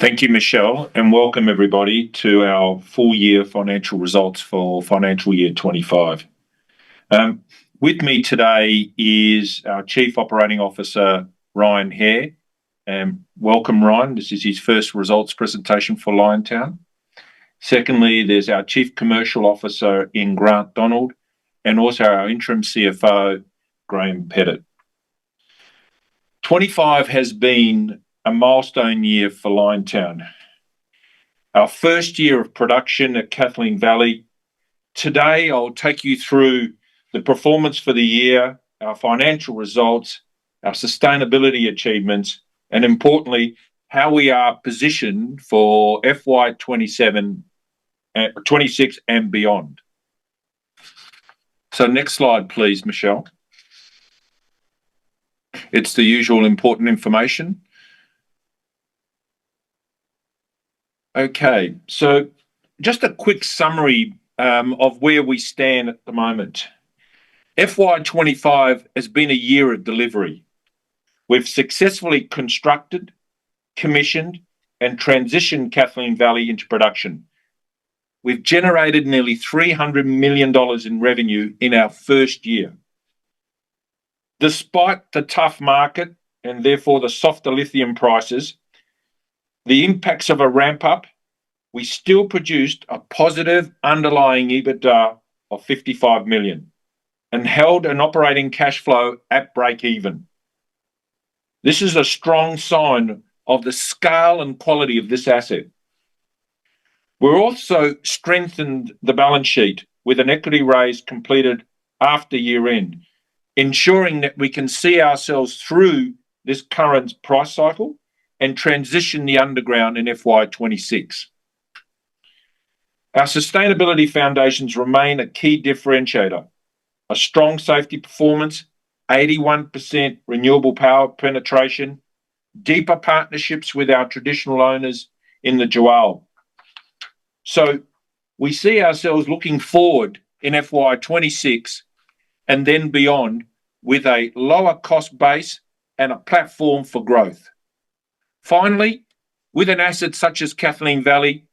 Thank you, Michelle, and welcome everybody to our full year financial results for financial year 25. With me today is our Chief Operating Officer, Ryan Hare. Welcome, Ryan. This is his first results presentation for Liontown. Secondly, there's our Chief Commercial Officer in Grant Donald, and also our interim CFO, Graham Pettit. 25 has been a milestone year for Liontown. Our first year of production at Kathleen Valley. Today, I'll take you through the performance for the year, our financial results, our sustainability achievements, and importantly, how we are positioned for FY27, 26 and beyond. So next slide, please, Michelle. It's the usual important information. Okay, so just a quick summary of where we stand at the moment. FY25 has been a year of delivery. We've successfully constructed, commissioned, and transitioned Kathleen Valley into production. We've generated nearly $300 million in revenue in our first year. Despite the tough market and therefore the softer lithium prices, the impacts of a ramp up, we still produced a positive underlying EBITDA of $55 million and held an operating cash flow at break even. This is a strong sign of the scale and quality of this asset. We're also strengthened the balance sheet with an equity raise completed after year end, ensuring that we can see ourselves through this current price cycle and transition the underground in FY26. Our sustainability foundations remain a key differentiator. A strong safety performance, 81% renewable power penetration, deeper partnerships with our traditional owners in the Jewel. So we see ourselves looking forward in FY26 and then beyond with a lower cost base and a platform for growth. Finally, with an asset such as Kathleen Valley,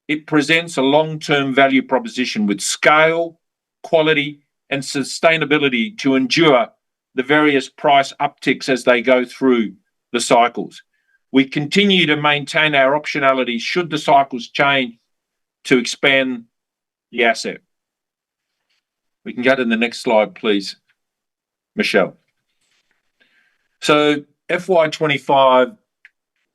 it presents a long-term value proposition with scale, quality, and sustainability to endure the various price upticks as they go through the cycles. We continue to maintain our optionality should the cycles change to expand the asset. We can go to the next slide, please, Michelle. So FY25,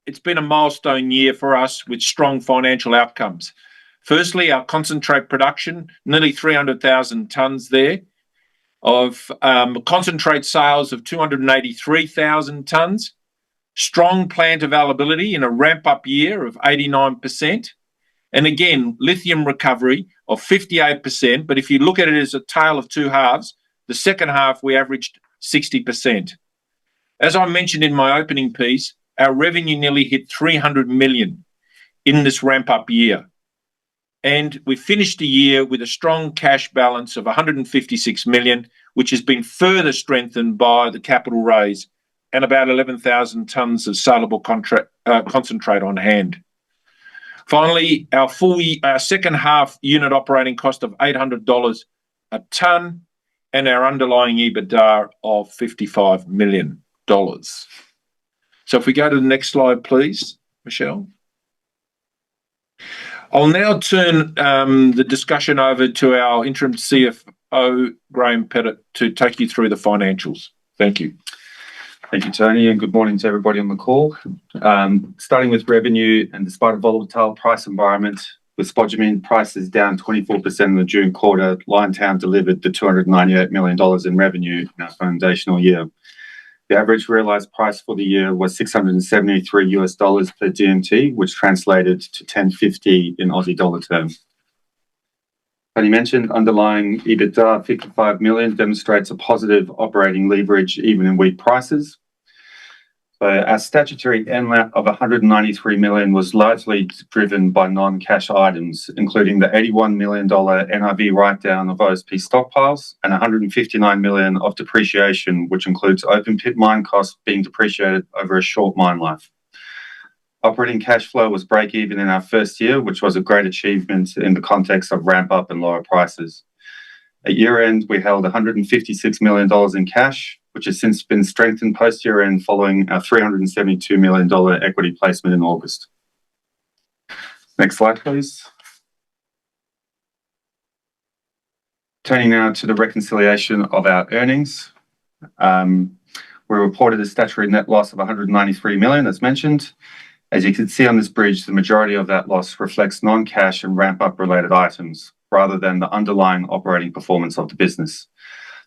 it's been a milestone year for us with strong financial outcomes. Firstly, our concentrate production, nearly 300,000 tonnes there, of concentrate sales of 283,000 tonnes, strong plant availability in a ramp-up year of 89%, and again, lithium recovery of 58%, but if you look at it as a tale of two halves, the second half we averaged 60%. As I mentioned in my opening piece, our revenue nearly hit $300 million in this ramp-up year. And we finished the year with a strong cash balance of $156 million, which has been further strengthened by the capital raise and about 11,000 tonnes of saleable concentrate on hand. Finally, our second half unit operating cost of $800 a tonne and our underlying EBITDA of $55 million. So if we go to the next slide, please, Michelle. I'll now turn the discussion over to our interim CFO, Graham Pettit, to take you through the financials. Thank you. Thank you, Tony, and good morning to everybody on the call. Starting with revenue, and despite a volatile price environment, with spodumene prices down 24% in the June quarter, Liontown delivered the $298 million in revenue in our foundational year. The average realised price for the year was $673 per GMT, which translated to 10.50 in Aussie dollar terms. Tony mentioned underlying EBITDA 55 million demonstrates a positive operating leverage even in weak prices. So our statutory NLAP of 193 million was largely driven by non-cash items, including the $81 million NRV write-down of OSP stockpiles and 159 million of depreciation, which includes open pit mine costs being depreciated over a short mine life. Operating cash flow was break even in our first year, which was a great achievement in the context of ramp up and lower prices. At year end, we held $156 million in cash, which has since been strengthened post year end following our $372 million equity placement in August. Next slide, please. Turning now to the reconciliation of our earnings. We reported a statutory net loss of $193 million, as mentioned. As you can see on this bridge, the majority of that loss reflects non-cash and ramp-up related items, rather than the underlying operating performance of the business.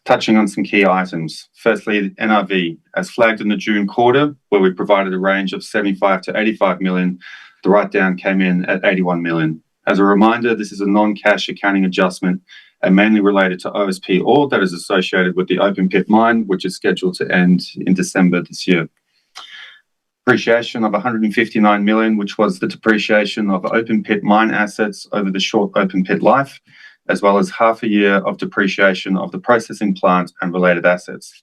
Touching on some key items. Firstly, NRV. As flagged in the June quarter, where we provided a range of 75 to 85 million, the write-down came in at 81 million. As a reminder, this is a non-cash accounting adjustment and mainly related to OSP ore that is associated with the open pit mine, which is scheduled to end in December this year. Depreciation of 159 million, which was the depreciation of open pit mine assets over the short open pit life, as well as half a year of depreciation of the processing plant and related assets.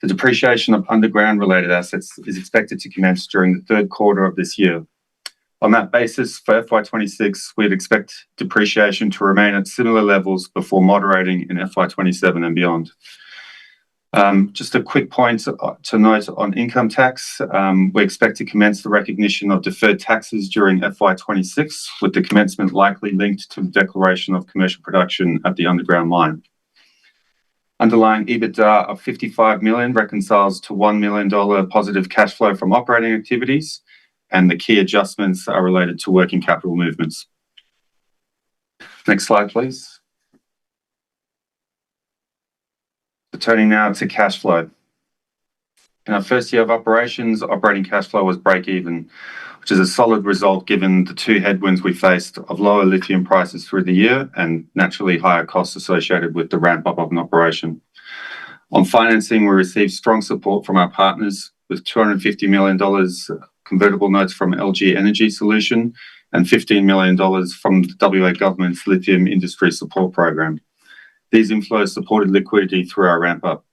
The depreciation of underground related assets is expected to commence during the third quarter of this year. On that basis, for FY26, we'd expect depreciation to remain at similar levels before moderating in FY27 and beyond. Just a quick point to note on income tax. We expect to commence the recognition of deferred taxes during FY26, with the commencement likely linked to the declaration of commercial production at the underground mine. Underlying EBITDA of 55 million reconciles to $1 million positive cash flow from operating activities, and the key adjustments are related to working capital movements. Next slide, please. Turning now to cash flow. In our first year of operations, operating cash flow was break even, which is a solid result given the two headwinds we faced of lower lithium prices through the year and naturally higher costs associated with the ramp up of an operation. On financing, we received strong support from our partners with $250 million convertible notes from LG Energy Solution and $15 million from the WA government's lithium industry support program. These inflows supported liquidity through our ramp up.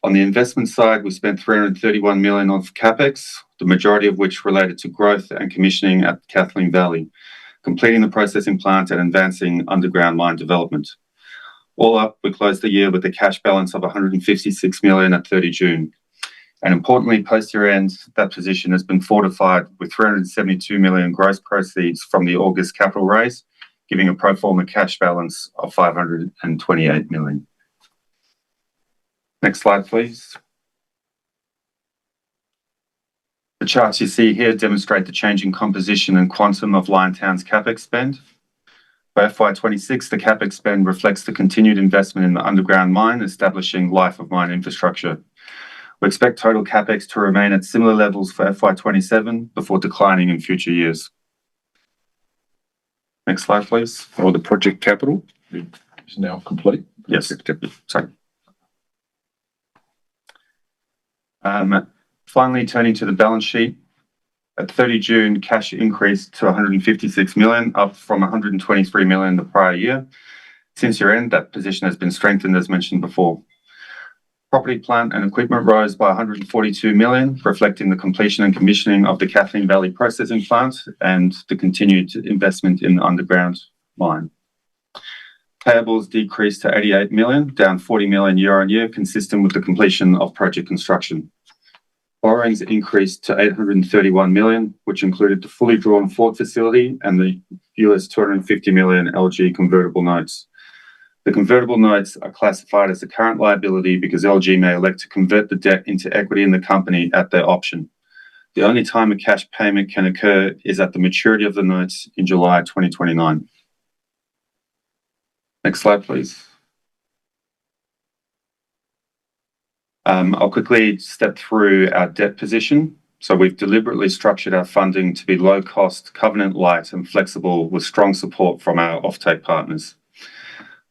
On the investment side, we spent 331 million on CapEx, the majority of which related to growth and commissioning at Kathleen Valley, completing the processing plant and advancing underground mine development. All up, we closed the year with a cash balance of 156 million at 30 June. And importantly, post-year end, that position has been fortified with 372 million gross proceeds from the August capital raise, giving a pro forma cash balance of 528 million. Next slide, please. The charts you see here demonstrate the changing composition and quantum of Liontown's CapEx spend. For FY26, the CapEx spend reflects the continued investment in the underground mine, establishing life of mine infrastructure. We expect total CapEx to remain at similar levels for FY27 before declining in future years. Next slide, please. Or the project capital is now complete. Yes. Sorry. Finally, turning to the balance sheet. At 30 June, cash increased to 156 million, up from 123 million the prior year. Since year end, that position has been strengthened, as mentioned before. Property, plant and equipment rose by 142 million, reflecting the completion and commissioning of the Kathleen Valley processing plant and the continued investment in the underground mine. Payables decreased to 88 million, down 40 million year on year, consistent with the completion of project construction. Borrowings increased to 831 million, which included the fully drawn Ford facility and the US 250 million LG convertible notes. The convertible notes are classified as a current liability because LG may elect to convert the debt into equity in the company at their option. The only time a cash payment can occur is at the maturity of the notes in July 2029. Next slide, please. I'll quickly step through our debt position. So we've deliberately structured our funding to be low cost, covenant light and flexible with strong support from our offtake partners.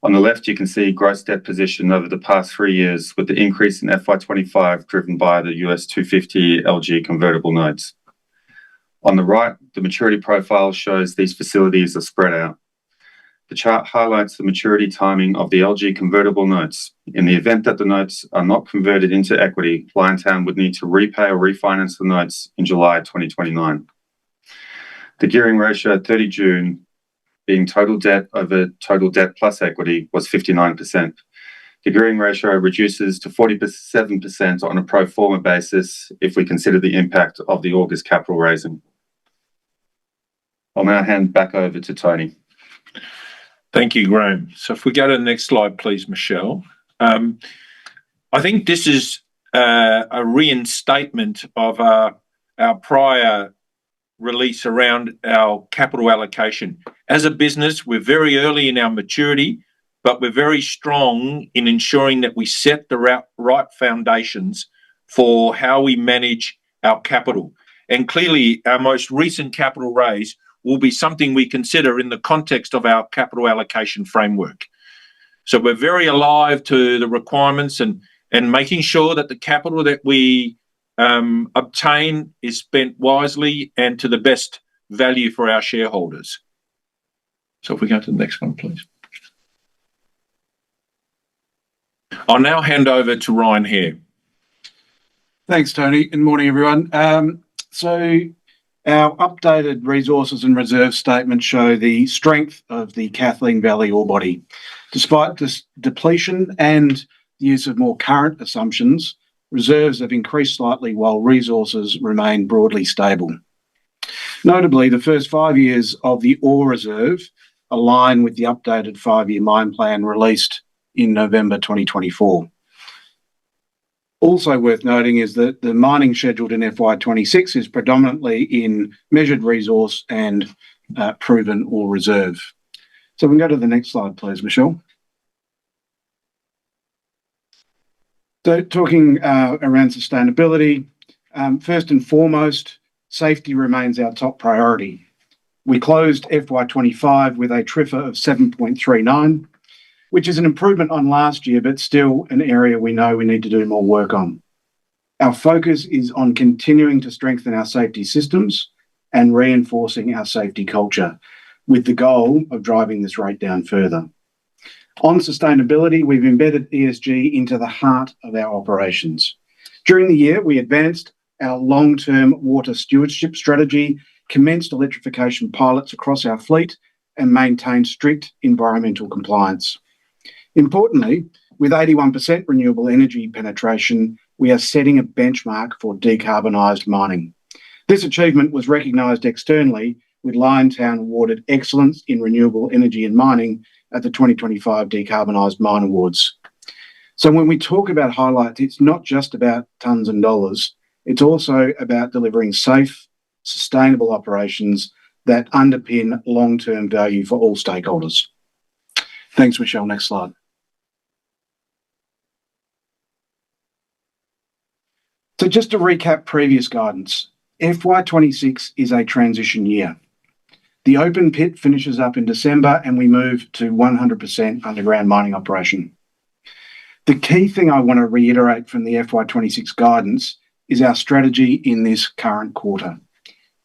On the left, you can see gross debt position over the past 3 years with the increase in FY25 driven by the US 250 LG convertible notes. On the right, the maturity profile shows these facilities are spread out. The chart highlights the maturity timing of the LG convertible notes. In the event that the notes are not converted into equity, Liontown would need to repay or refinance the notes in July 2029. The gearing ratio at 30 June, being total debt over total debt plus equity, was 59%. The gearing ratio reduces to 47% on a pro forma basis if we consider the impact of the August capital raising. I'll now hand back over to Tony. Thank you, Graham. So if we go to the next slide, please, Michelle. I think this is a reinstatement of our prior release around our capital allocation. As a business, we're very early in our maturity, but we're very strong in ensuring that we set the right foundations for how we manage our capital. And clearly, our most recent capital raise will be something we consider in the context of our capital allocation framework. So we're very alive to the requirements and making sure that the capital that we obtain is spent wisely and to the best value for our shareholders. So if we go to the next one, please. I'll now hand over to Ryan Hare. Thanks, Tony. Good morning, everyone. So our updated resources and reserve statements show the strength of the Kathleen Valley ore body. Despite this depletion and the use of more current assumptions, reserves have increased slightly while resources remain broadly stable. Notably, the first 5 years of the ore reserve align with the updated 5-year mine plan released in November 2024. Also worth noting is that the mining scheduled in FY26 is predominantly in measured resource and proven ore reserve. So we can go to the next slide, please, Michelle. So talking around sustainability, first and foremost, safety remains our top priority. We closed FY25 with a TRIFR of 7.39, which is an improvement on last year, but still an area we know we need to do more work on. Our focus is on continuing to strengthen our safety systems and reinforcing our safety culture, with the goal of driving this rate down further. On sustainability, we've embedded ESG into the heart of our operations. During the year, we advanced our long-term water stewardship strategy, commenced electrification pilots across our fleet, and maintained strict environmental compliance. Importantly, with 81% renewable energy penetration, we are setting a benchmark for decarbonised mining. This achievement was recognised externally, with Liontown awarded Excellence in Renewable Energy and Mining at the 2025 Decarbonised Mine Awards. So when we talk about highlights, it's not just about tonnes and dollars, it's also about delivering safe, sustainable operations that underpin long-term value for all stakeholders. Thanks, Michelle. Next slide. So just to recap previous guidance, FY26 is a transition year. The open pit finishes up in December and we move to 100% underground mining operation. The key thing I want to reiterate from the FY26 guidance is our strategy in this current quarter.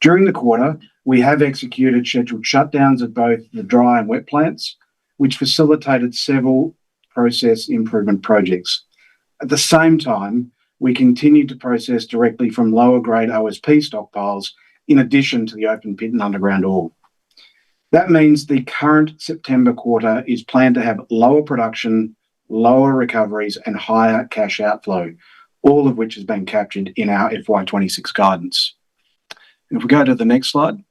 During the quarter, we have executed scheduled shutdowns of both the dry and wet plants, which facilitated several process improvement projects. At the same time, we continued to process directly from lower grade OSP stockpiles in addition to the open pit and underground ore. That means the current September quarter is planned to have lower production, lower recoveries and higher cash outflow, all of which has been captured in our FY26 guidance. If we go to the next slide.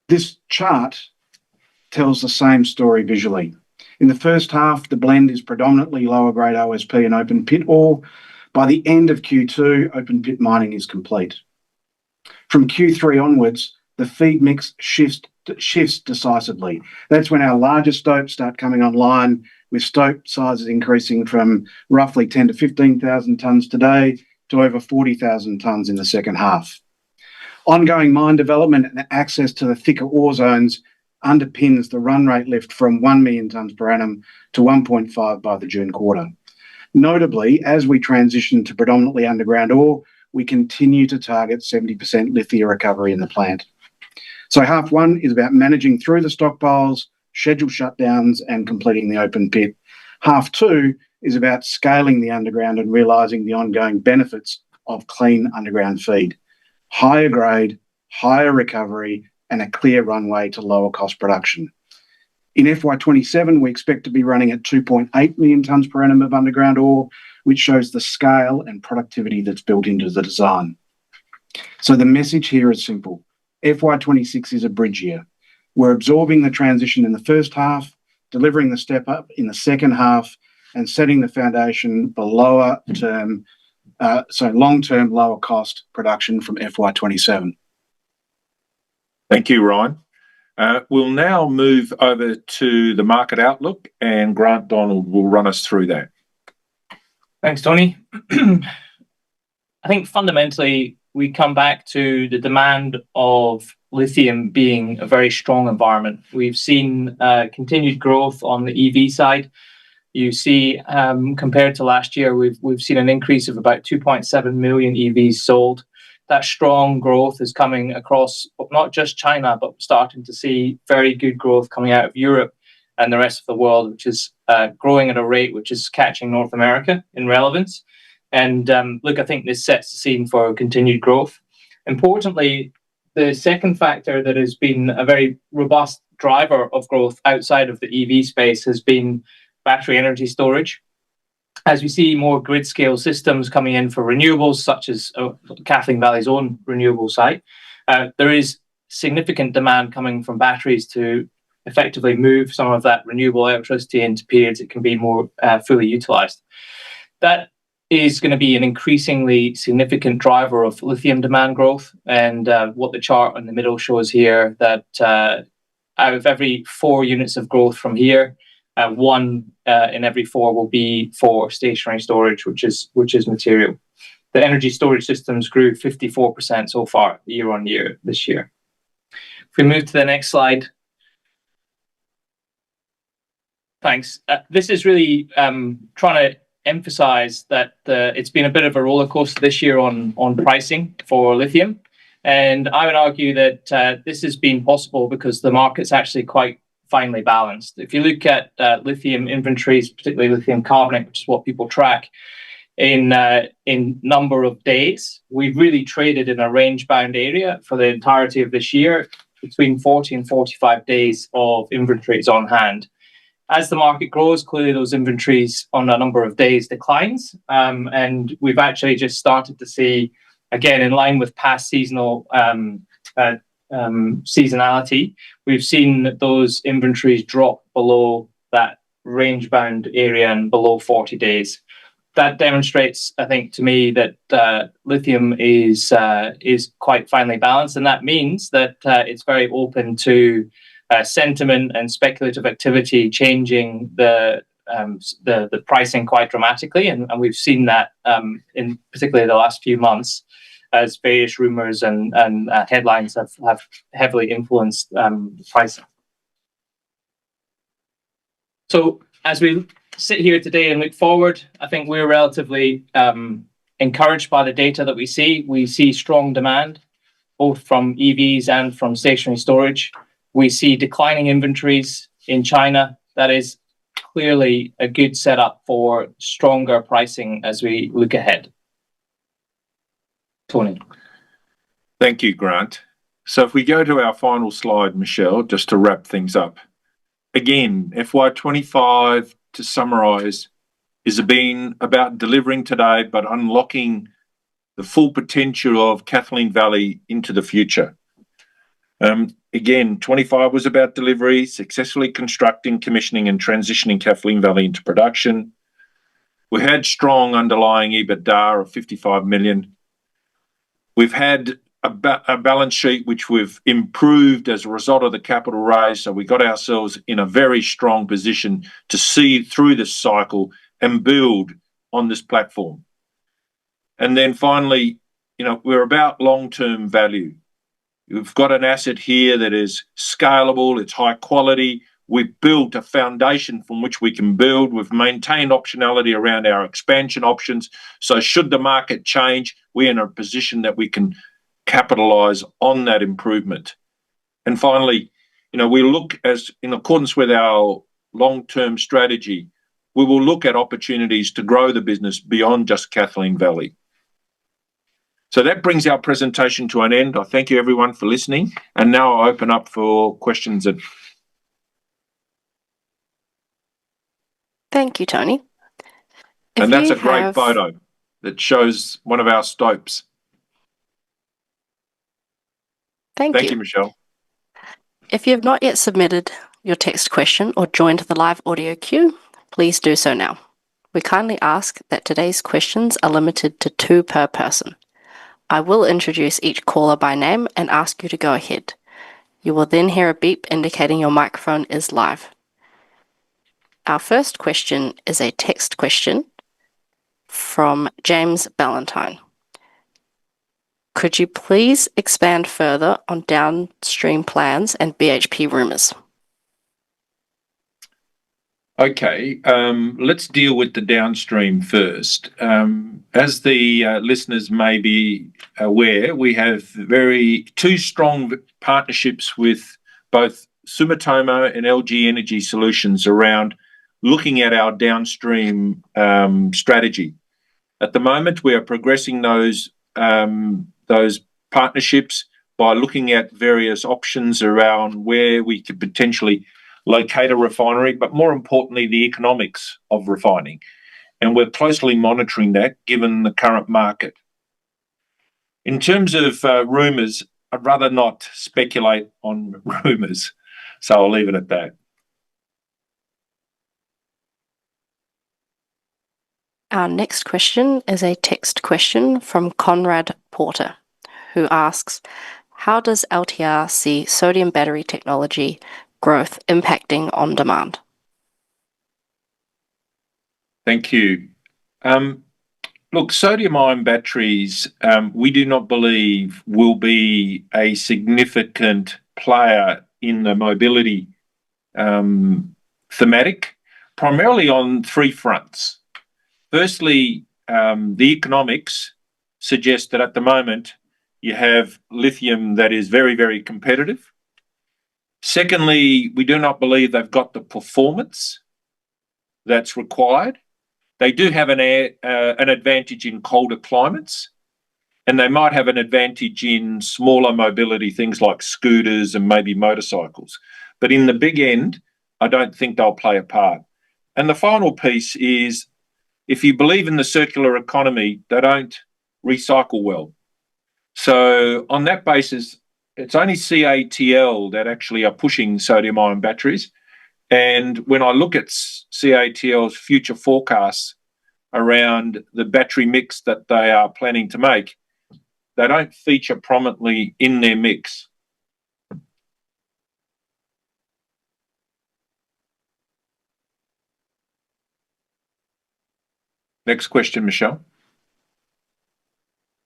This chart tells the same story visually. In the first half, the blend is predominantly lower grade OSP and open pit ore. By the end of Q2, open pit mining is complete. From Q3 onwards, the feed mix shifts decisively. That's when our larger stopes start coming online, with stope sizes increasing from roughly 10 to 15,000 tonnes today to over 40,000 tonnes in the second half. Ongoing mine development and access to the thicker ore zones underpins the run rate lift from 1 million tonnes per annum to 1.5 by the June quarter. Notably, as we transition to predominantly underground ore, we continue to target 70% lithium recovery in the plant. So half one is about managing through the stockpiles, scheduled shutdowns, and completing the open pit. Half two is about scaling the underground and realising the ongoing benefits of clean underground feed, higher grade, higher recovery, and a clear runway to lower cost production. In FY27, we expect to be running at 2.8 million tonnes per annum of underground ore, which shows the scale and productivity that's built into the design. So the message here is simple. FY26 is a bridge year. We're absorbing the transition in the first half, delivering the step up in the second half, and setting the foundation for long-term lower cost production from FY27. Thank you, Ryan. We'll now move over to the market outlook, and Grant Donald will run us through that. Thanks, Tony. I think fundamentally we come back to the demand of lithium being a very strong environment. We've seen continued growth on the EV side. You see, compared to last year, we've seen an increase of about 2.7 million EVs sold. That strong growth is coming across not just China, but we're starting to see very good growth coming out of Europe and the rest of the world, which is growing at a rate which is catching North America in relevance. And look, I think this sets the scene for continued growth. Importantly, the second factor that has been a very robust driver of growth outside of the EV space has been battery energy storage. As we see more grid scale systems coming in for renewables, such as Kathleen Valley's own renewable site, there is significant demand coming from batteries to effectively move some of that renewable electricity into periods it can be more fully utilised. That is going to be an increasingly significant driver of lithium demand growth. And what the chart in the middle shows here, that out of every 4 units of growth from here, 1 in every 4 will be for stationary storage, which is material. The energy storage systems grew 54% so far year on year this year. If we move to the next slide. Thanks. This is really trying to emphasize that it's been a bit of a roller coaster this year on pricing for lithium. And I would argue that this has been possible because the market's actually quite finely balanced. If you look at lithium inventories, particularly lithium carbonate, which is what people track, in number of days, we've really traded in a range-bound area for the entirety of this year, between 40 and 45 days of inventories on hand. As the market grows, clearly those inventories on a number of days declines, and we've actually just started to see, again, in line with past seasonal seasonality, we've seen those inventories drop below that range-bound area and below 40 days. That demonstrates, I think, to me that lithium is quite finely balanced, and that means that it's very open to sentiment and speculative activity changing the pricing quite dramatically, and we've seen that in particularly the last few months, as various rumours and headlines have heavily influenced the pricing. So as we sit here today and look forward, I think we're relatively encouraged by the data that we see. We see strong demand, both from EVs and from stationary storage. We see declining inventories in China. That is clearly a good setup for stronger pricing as we look ahead. Tony. Thank you, Grant. So if we go to our final slide, Michelle, just to wrap things up. Again, FY25, to summarise, is been about delivering today, but unlocking the full potential of Kathleen Valley into the future. Again, 25 was about delivery, successfully constructing, commissioning and transitioning Kathleen Valley into production. We had strong underlying EBITDA of 55 million. We've had a balance sheet which we've improved as a result of the capital raise, so we got ourselves in a very strong position to see through this cycle and build on this platform. And then finally, we're about long-term value. We've got an asset here that is scalable, it's high quality. We've built a foundation from which we can build. We've maintained optionality around our expansion options. So should the market change, we're in a position that we can capitalise on that improvement. And finally, we look as in accordance with our long-term strategy, we will look at opportunities to grow the business beyond just Kathleen Valley. So that brings our presentation to an end. I thank you everyone for listening. And now I'll open up for questions. Thank you, Tony. And that's a great photo that shows one of our stopes. Thank you, Michelle. If you have not yet submitted your text question or joined the live audio queue, please do so now. We kindly ask that today's questions are limited to 2 per person. I will introduce each caller by name and ask you to go ahead. You will then hear a beep indicating your microphone is live. Our first question is a text question from James Ballantyne. Could you please expand further on downstream plans and BHP rumours? Okay, let's deal with the downstream first. As the listeners may be aware, we have 2 strong partnerships with both Sumitomo and LG Energy Solutions around looking at our downstream strategy. At the moment, we are progressing those partnerships by looking at various options around where we could potentially locate a refinery, but more importantly, the economics of refining. And we're closely monitoring that given the current market. In terms of rumours, I'd rather not speculate on rumours, so I'll leave it at that. Our next question is a text question from Conrad Porter, who asks, how does LTR see sodium battery technology growth impacting on demand? Thank you. Look, sodium-ion batteries, we do not believe will be a significant player in the mobility thematic, primarily on 3 fronts. Firstly, the economics suggest that at the moment you have lithium that is very, very competitive. Secondly, we do not believe they've got the performance that's required. They do have an advantage in colder climates, and they might have an advantage in smaller mobility, things like scooters and maybe motorcycles. But in the big end, I don't think they'll play a part. And the final piece is, if you believe in the circular economy, they don't recycle well. So on that basis, it's only CATL that actually are pushing sodium-ion batteries. And when I look at CATL's future forecasts around the battery mix that they are planning to make, they don't feature prominently in their mix. Next question, Michelle.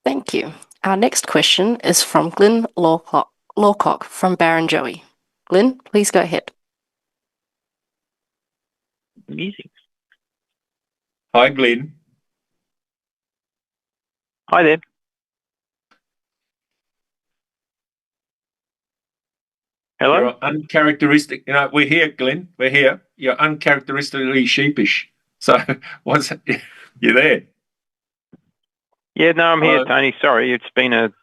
Thank you. Our next question is from Glyn Lawcock from Barrenjoey. Glyn, please go ahead. Music. Hi, Glyn. Hi there. Hello? You're uncharacteristic. We're here, Glyn. We're here. You're uncharacteristically sheepish. So, you there? Yeah, no, I'm here, Tony. Sorry, I'm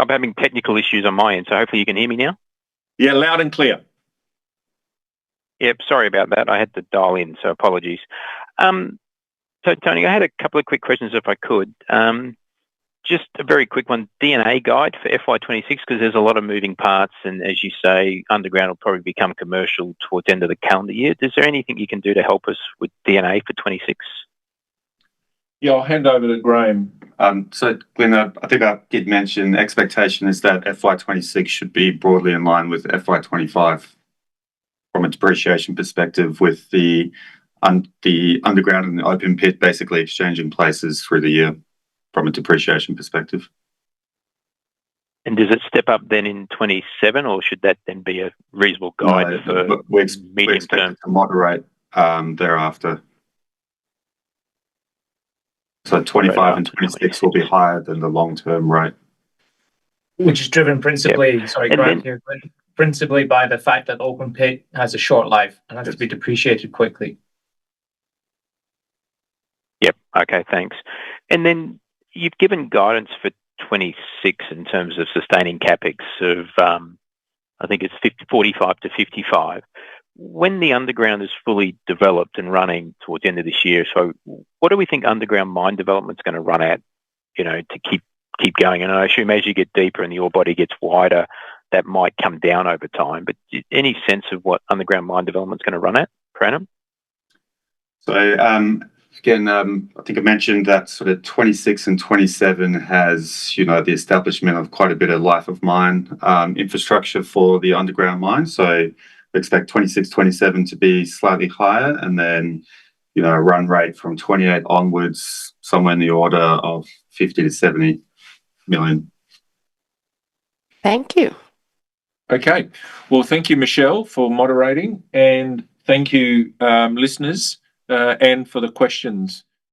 having technical issues on my end, so hopefully you can hear me now. Yeah, loud and clear. Yep, sorry about that. I had to dial in, so apologies. So, Tony, I had a couple of quick questions if I could. Just a very quick one, DNA guide for FY26, because there's a lot of moving parts, and as you say, underground will probably become commercial towards the end of the calendar year. Is there anything you can do to help us with DNA for 26? Yeah, I'll hand over to Graham. So, Glenn, I think I did mention expectation is that FY26 should be broadly in line with FY25 from a depreciation perspective, with the underground and the open pit basically exchanging places through the year from a depreciation perspective. And does it step up then in 27, or should that then be a reasonable guide for we medium expect term? it to moderate thereafter. So 25 and 26 will be higher than the long-term rate. Which is driven principally, Yep. sorry, And Graham, then- principally by the fact that open pit has a short life and has to be depreciated quickly. Yep. Okay, thanks. And then you've given guidance for 26 in terms of sustaining capex of, I think it's 45 to 55. When the underground is fully developed and running towards the end of this year, so what do we think underground mine development's going to run at, to keep going? And I assume as you get deeper and the ore body gets wider, that might come down over time. But any sense of what underground mine development's going to run at per annum? So again, I think I mentioned that sort of 26 and 27 has, the establishment of quite a bit of life of mine infrastructure for the underground mine. So we expect 26, 27 to be slightly higher, and then, a run rate from 28 onwards, somewhere in the order of 50 to 70 million. Thank you. Okay. Well, thank you, Michelle, for moderating, and thank you, listeners, and for the questions.